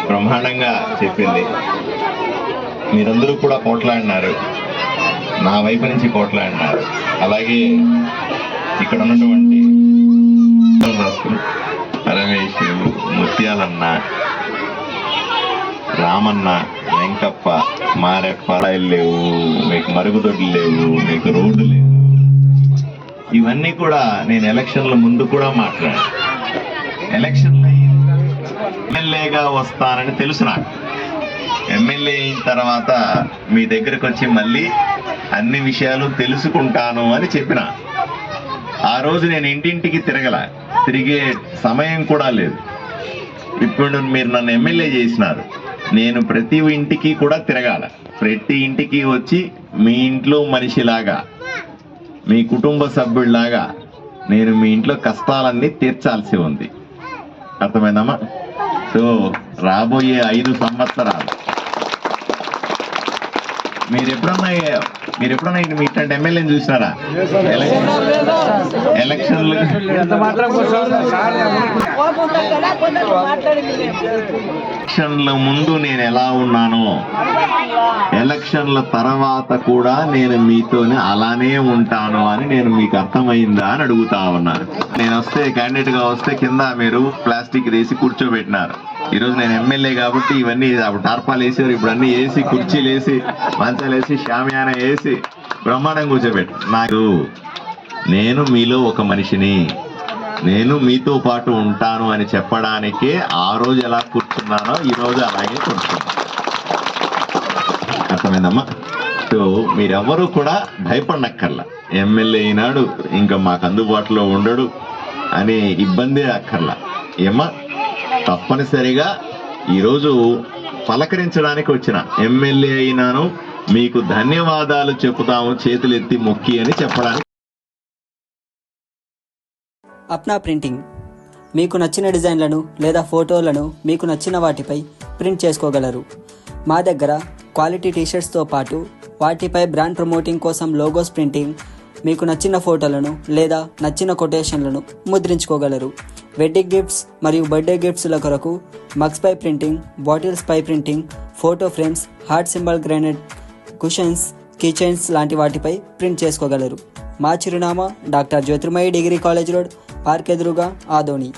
బ్రహ్మాండంగా చెప్పింది. మీరందరూ కూడా పోట్లాడినారు, నా వైపు నుంచి పోట్లాడినారు. అలాగే ఇక్కడ ఉన్నటువంటి రమేష్, ముత్యాలన్న, రామన్న, వెంకప్ప, మారెప్ప, లేవు మీకు, మరుగుదొడ్లు లేవు మీకు, రోడ్డు లేవు, ఇవన్నీ కూడా నేను ఎలక్షన్ల ముందు కూడా మాట్లాడాను. ఎలక్షన్లు ఎమ్మెల్యేగా వస్తానని తెలుసు నాకు. ఎమ్మెల్యే అయిన తర్వాత మీ దగ్గరకు వచ్చి మళ్ళీ అన్ని విషయాలు తెలుసుకుంటాను అని చెప్పిన. ఆ రోజు నేను ఇంటింటికి తిరిగే సమయం కూడా లేదు. ఇప్పుడు మీరు నన్ను ఎమ్మెల్యే చేసినారు, నేను ప్రతి ఇంటికి కూడా తిరగాల. ప్రతి ఇంటికి వచ్చి మీ ఇంట్లో మనిషిలాగా, మీ కుటుంబ సభ్యుడిలాగా నేను మీ ఇంట్లో కష్టాలన్నీ తీర్చాల్సి ఉంది. అర్థమైందమ్మా? సో రాబోయే 5 సంవత్సరాలు మీరు ఎప్పుడన్నా మీ ఇట్లాంటి ఎమ్మెల్యేని చూసినారా? ఎలక్షన్ల ముందు నేను ఎలా ఉన్నానో ఎలక్షన్ల తర్వాత కూడా నేను మీతోనే అలానే ఉంటాను అని నేను మీకు అర్థమైందా అని అడుగుతా ఉన్నాను. నేను వస్తే క్యాండిడేట్ గా వస్తే కింద మీరు ప్లాస్టిక్ వేసి కూర్చోబెట్టినారు. ఈరోజు నేను ఎమ్మెల్యే కాబట్టి ఇవన్నీ టార్పాలు వేసారు, ఇప్పుడు అన్ని వేసి కుర్చీలు వేసి మంచాలు వేసి షామియానా వేసి బ్రహ్మాండం కూర్చోబెట్టి నాకు, నేను మీలో ఒక మనిషిని, నేను మీతో పాటు ఉంటాను అని చెప్పడానికే ఆ రోజు ఎలా కూర్చున్నానో ఈ రోజు అలాగే కూర్చున్నాను. అర్థమైందమ్మా? సో మీరెవరూ కూడా భయపడనక్కర్లా. ఎమ్మెల్యే అయినాడు ఇంకా మాకు అందుబాటులో ఉండడు అనే ఇబ్బంది అక్కర్లా. ఏమ్మా, తప్పనిసరిగా ఈరోజు పలకరించడానికి వచ్చిన, ఎమ్మెల్యే అయినాను మీకు ధన్యవాదాలు చెప్పుతాము చేతులెత్తి మొక్కి అని చెప్పడానికి. అప్నా ప్రింటింగ్ మీకు నచ్చిన డిజైన్లను లేదా ఫోటోలను మీకు నచ్చిన వాటిపై ప్రింట్ చేసుకోగలరు. మా దగ్గర క్వాలిటీ టీషర్ట్స్తో పాటు వాటిపై బ్రాండ్ ప్రమోటింగ్ కోసం లోగోస్ ప్రింటింగ్, మీకు నచ్చిన ఫోటోలను లేదా నచ్చిన కొటేషన్లను ముద్రించుకోగలరు. వెడ్డింగ్ గిఫ్ట్స్ మరియు బర్త్డే గిఫ్ట్స్ల కొరకు మగ్స్ పై ప్రింటింగ్, బాటిల్స్ పై printing, photo frames, heart symbol granite, cushions, keychains లాంటి వాటిపై ప్రింట్ చేసుకోగలరు. మా చిరునామా doctor Jyothirmayi degree college road, park ఎదురుగా, ఆదోని.